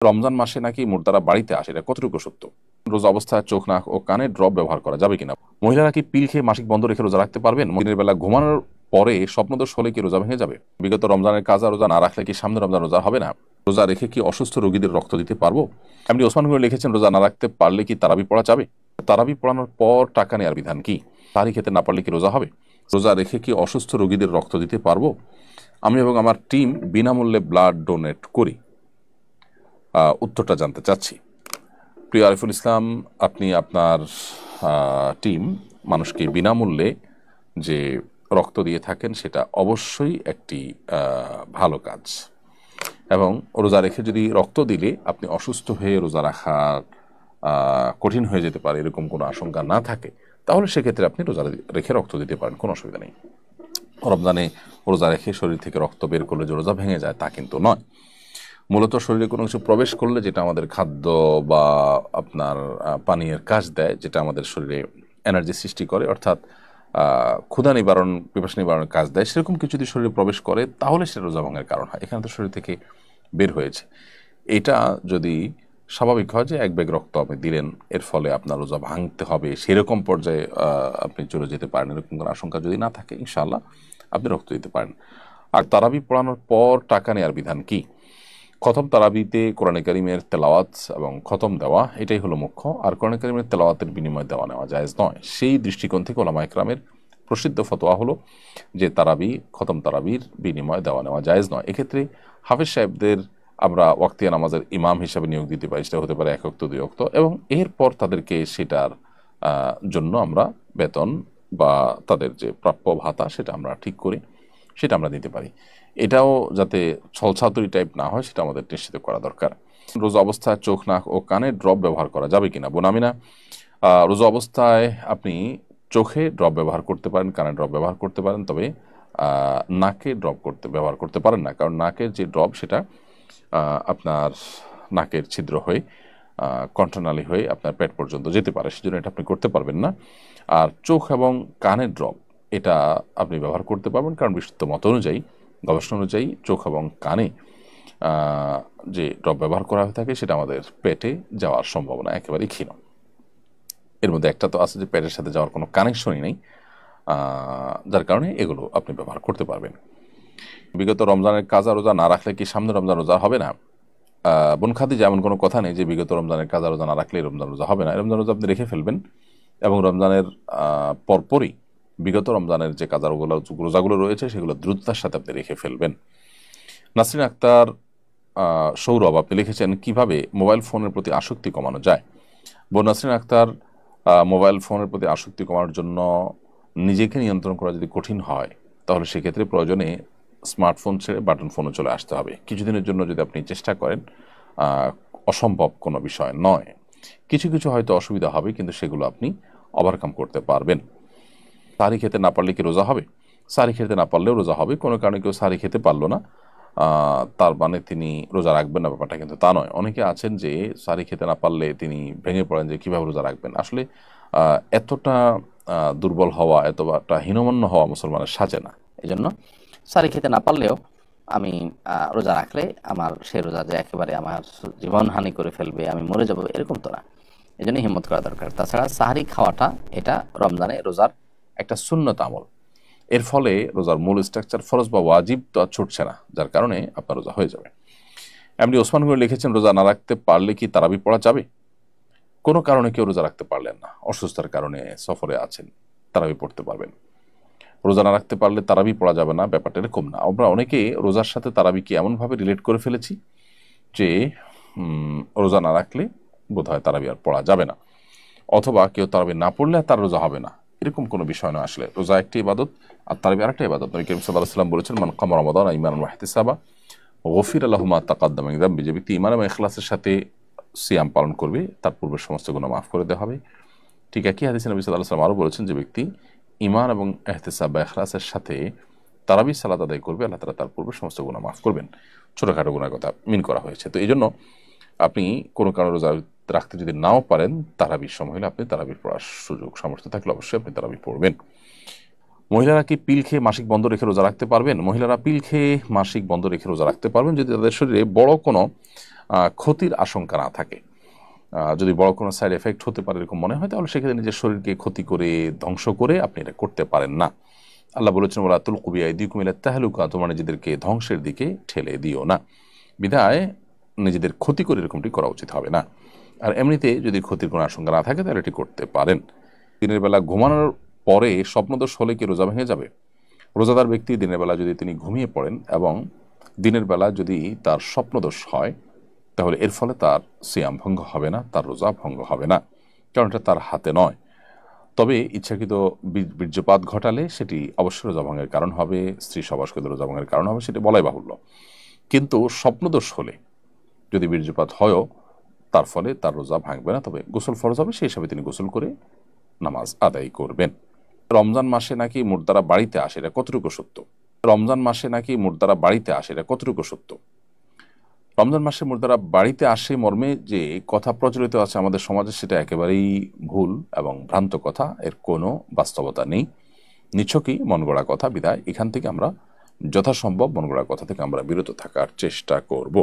রমজান মাসে নাকি মুর্দারা বাড়িতে আসে, এটা কতটুকু সত্য? রোজা অবস্থায় চোখ, নাক ও কানে ড্রপ ব্যবহার করা যাবে কিনা? মহিলারা কি পিল খেয়ে মাসিক বন্ধ রেখে রোজা রাখতে পারবেন? দিনের বেলা ঘুমানোর পরে স্বপ্নদোষ হলে কি রোজা ভেঙে যাবে? বিগত রমজানের কাজা রোজা না রাখলে কি সামনে রমজান রোজা হবে না? রোজা রেখে কি অসুস্থ রোগীদের রক্ত দিতে পারবো? এমনি ওসমান গনি লিখেছেন, রোজা না রাখতে পারলে কি তারাবি পড়া যাবে? তারাবি পড়ানোর পর টাকা নেওয়ার বিধান কি? তারি খেতে না পারলে কি রোজা হবে? রোজা রেখে কি অসুস্থ রোগীদের রক্ত দিতে পারবো? আমি এবং আমার টিম বিনামূল্যে ব্লাড ডোনেট করি। উত্তরটা জানতে চাচ্ছি। প্রিয় আরিফুল ইসলাম, আপনি আপনার টিম মানুষকে বিনামূল্যে যে রক্ত দিয়ে থাকেন সেটা অবশ্যই একটি ভালো কাজ, এবং রোজা রেখে যদি রক্ত দিলে আপনি অসুস্থ হয়ে রোজা রাখা কঠিন হয়ে যেতে পারে এরকম কোনো আশঙ্কা না থাকে, তাহলে সেক্ষেত্রে আপনি রোজা রেখে রক্ত দিতে পারেন, কোনো অসুবিধা নেই। রমজানে রোজা রেখে শরীর থেকে রক্ত বের করলে যে রোজা ভেঙে যায় তা কিন্তু নয়। মূলত শরীরে কোনো কিছু প্রবেশ করলে যেটা আমাদের খাদ্য বা আপনার পানীয়ের কাজ দেয়, যেটা আমাদের শরীরে এনার্জি সৃষ্টি করে, অর্থাৎ ক্ষুধা নিবারণ, পিপাসা নিবারণের কাজ দেয়, সেরকম কিছু যদি শরীরে প্রবেশ করে তাহলে সেটা রোজা ভঙ্গের কারণ হয়। এখানে তো শরীর থেকে বের হয়েছে। এটা যদি স্বাভাবিক হয় যে এক ব্যাগ রক্ত আপনি দিলেন, এর ফলে আপনার রোজা ভাঙতে হবে সেরকম পর্যায়ে আপনি চলে যেতে পারেন, এরকম কোনো আশঙ্কা যদি না থাকে ইনশাআল্লাহ আপনি রক্ত দিতে পারেন। আর তারাবি পড়ানোর পর টাকা নেওয়ার বিধান কি? খতম তারাবিতে কোরআনে কারিমের তেলাওয়াত এবং খতম দেওয়া এটাই হলো মুখ্য, আর কোরআনে কারিমের তেলাওয়াতের বিনিময়ে দেওয়া নেওয়া জায়েজ নয়। সেই দৃষ্টিকোণ থেকে ওলামা ইকরামের প্রসিদ্ধ ফতোয়া হলো যে তারাবি, খতম তারাবির বিনিময়ে দেওয়া নেওয়া জায়েজ নয়। এক্ষেত্রে হাফেজ সাহেবদের আমরা ওয়াক্তিয়া নামাজের ইমাম হিসাবে নিয়োগ দিতে পারি, সেটা হতে পারে 1 ওয়াক্ত 2 ওয়াক্ত, এবং এরপর তাদেরকে সেটার জন্য আমরা বেতন বা তাদের যে প্রাপ্য ভাতা সেটা আমরা ঠিক করি, সেটা আমরা দিতে পারি। এটাও যাতে ছলছাতুরি টাইপ না হয় সেটা আমাদের নিশ্চিত করা দরকার। রোজা অবস্থায় চোখ, নাক ও কানে ড্রপ ব্যবহার করা যাবে কিনা? বোনামিনা, রোজা অবস্থায় আপনি চোখে ড্রপ ব্যবহার করতে পারেন, কানে ড্রপ ব্যবহার করতে পারেন, তবে নাকে ড্রপ ব্যবহার করতে পারেন না, কারণ নাকের যে ড্রপ সেটা আপনার নাকের ছিদ্র হয়ে কণ্ঠনালী হয়ে আপনার পেট পর্যন্ত যেতে পারে, সেজন্য এটা আপনি করতে পারবেন না। আর চোখ এবং কানের ড্রপ এটা আপনি ব্যবহার করতে পারবেন, কারণ বিশুদ্ধ মত অনুযায়ী, গবেষণা অনুযায়ী চোখ এবং কানে যে ড্রপ ব্যবহার করা হয়ে থাকে সেটা আমাদের পেটে যাওয়ার সম্ভাবনা একেবারেই ক্ষীণ। এর মধ্যে একটা তো আছে যে পেটের সাথে যাওয়ার কোনো কানেকশনই নেই, যার কারণে এগুলো আপনি ব্যবহার করতে পারবেন। বিগত রমজানের কাজা রোজা না রাখলে কি সামনে রমজান রোজা হবে না? বোন খাদিজা, এমন কোনো কথা নেই যে বিগত রমজানের কাজা রোজা না রাখলে রমজান রোজা হবে না। রমজান রোজা আপনি রেখে ফেলবেন, এবং রমজানের পরপরই বিগত রমজানের যে কাজা রোজাগুলো রয়েছে সেগুলো দ্রুততার সাথে আপনি রেখে ফেলবেন। নাসরিন আক্তার সৌরভ, আপনি লিখেছেন কিভাবে মোবাইল ফোনের প্রতি আসক্তি কমানো যায়? বোন নাসরিন আক্তার, মোবাইল ফোনের প্রতি আসক্তি কমানোর জন্য নিজেকে নিয়ন্ত্রণ করা যদি কঠিন হয় তাহলে সেক্ষেত্রে প্রয়োজনে স্মার্টফোন ছেড়ে বাটন ফোনে চলে আসতে হবে। কিছুদিনের জন্য যদি আপনি চেষ্টা করেন, অসম্ভব কোনো বিষয় নয়। কিছু কিছু হয়তো অসুবিধা হবে, কিন্তু সেগুলো আপনি ওভারকাম করতে পারবেন। সারি খেতে না পারলে কি রোজা হবে? সারি খেতে না পারলেও রোজা হবে। কোনো কারণে কেউ সারি খেতে পারলো না, তার মানে তিনি রোজা রাখবেন না, ব্যাপারটা কিন্তু তা নয়। অনেকে আছেন যে সারি খেতে না পারলে তিনি ভেঙে পড়েন যে কীভাবে রোজা রাখবেন। আসলে এতটা দুর্বল হওয়া, এতটা হীনমন্য হওয়া মুসলমানের সাজে না। এই জন্য সারি খেতে না পারলেও আমি রোজা রাখলে আমার সে রোজা যে একেবারে আমার জীবন হানি করে ফেলবে, আমি মরে যাবো, এরকম তো না। এই জন্য হিম্মত করা দরকার। তাছাড়া সাহারি খাওয়াটা এটা রমজানে রোজার একটা সুন্নত আমল। এর ফলে রোজার মূল স্ট্রাকচার ফরজ বা ওয়াজিব তো আর ছুটছে না, যার কারণে আপনার রোজা হয়ে যাবে। এমনি ওসমান গনি লিখেছেন, রোজা না রাখতে পারলে কি তারাবি পড়া যাবে? কোনো কারণে কেউ রোজা রাখতে পারলেন না, অসুস্থতার কারণে সফরে আছেন, তারাবি পড়তে পারবেন। রোজা না রাখতে পারলে তারাবি পড়া যাবে না, ব্যাপারটা এরকম না। আমরা অনেকে রোজার সাথে তারাবিকে এমনভাবে রিলেট করে ফেলেছি যে রোজা না রাখলে বোধহয় তারাবি আর পড়া যাবে না, অথবা কেউ তারাবি না পড়লে তার রোজা হবে না, এরকম কোনো বিষয় নয়। আসলে রোজা একটি ইবাদত, আর তারাবি আরেকটা ইবাদত। নবী করিম সাল্লাল্লাহু আলাইহি ওয়াসাল্লাম বলেছেন, মান কামা রমাদান ঈমানান ওয়া ইহতিসাবা গফিরা লাহু মা তাকাদ্দামা মিন যামবি। যে ব্যক্তি ঈমান এবং ইখলাসের সাথে সিয়াম পালন করবে তার পূর্বের সমস্ত গুনাহ মাফ করে দেওয়া হবে। ঠিক একই হাদিসে নবী সাল্লাল্লাহু আলাইহি ওয়াসাল্লাম আরও বলেছেন, যে ব্যক্তি ঈমান এবং ইহতিসাব বা ইখলাসের সাথে তারাবি সালাত আদায় করবে, আল্লাহ তাআলা তার পূর্বের সমস্ত গুনাহ মাফ করবেন। ছোটখাটো গুনাহের কথা মিন করা হয়েছে। তো এই জন্য আপনি কোনো কারণে রোজা রাখতে যদি নাও পারেন, তারাবির সময় হলে আপনি তারাবির পড়ার সুযোগ সামর্থ্য থাকলে অবশ্যই আপনি তারাবি পড়বেন। মহিলারা কি পিল খেয়ে মাসিক বন্ধ রেখে রোজা রাখতে পারবেন? মহিলারা পিল খেয়ে মাসিক বন্ধ রেখে রোজা রাখতে পারবেন যদি তাদের শরীরে বড় কোনো ক্ষতির আশঙ্কা না থাকে। যদি বড় কোনো সাইড এফেক্ট হতে পারে এরকম মনে হয়, তাহলে সেক্ষেত্রে নিজের শরীরকে ক্ষতি করে ধ্বংস করে আপনি এটা করতে পারেন না। আল্লাহ বলেছেন, ওয়ালা তুলকু বিআইদিকুম ইলা তাহলুকা, তোমরা নিজেদেরকে ধ্বংসের দিকে ঠেলে দিও না। বিধায় নিজেদের ক্ষতি করে এরকমটি করা উচিত হবে না। আর এমনিতে যদি ক্ষতির কোনো আশঙ্কা না থাকে তাহলে এটি করতে পারেন। দিনের বেলা ঘুমানোর পরে স্বপ্নদোষ হলে কি রোজা ভেঙে যাবে? রোজাদার ব্যক্তি দিনের বেলা যদি তিনি ঘুমিয়ে পড়েন এবং দিনের বেলা যদি তার স্বপ্নদোষ হয়, তাহলে এর ফলে তার সিয়াম ভঙ্গ হবে না, তার রোজা ভঙ্গ হবে না, কারণ এটা তার হাতে নয়। তবে ইচ্ছাকৃত বীর্যপাত ঘটালে সেটি অবশ্যই রোজা ভঙ্গের কারণ হবে, স্ত্রী সবাসকৃত রোজা ভঙ্গের কারণ হবে, সেটি বলাই বাহুল্য। কিন্তু স্বপ্নদোষ হলে যদি বীর্যপাত হয়ও, তার ফলে তার রোজা ভাঙবে না, তবে গোসল ফরজ হবে, সেই হিসাবে তিনি গোসল করে নামাজ আদায় করবেন। রমজান মাসে নাকি মুর্দারা বাড়িতে আসে, এটা কতটুকু সত্য? রমজান মাসে নাকি মুর্দারা বাড়িতে আসে, এটা কতটুকু সত্য? রমজান মাসে মুর্দারা বাড়িতে আসে মর্মে যে কথা প্রচলিত আছে আমাদের সমাজে, সেটা একেবারেই ভুল এবং ভ্রান্ত কথা, এর কোনো বাস্তবতা নেই, নিছকই মন গড়া কথা। বিধায় এখান থেকে আমরা যথাসম্ভব মন গড়া কথা থেকে আমরা বিরত থাকার চেষ্টা করব।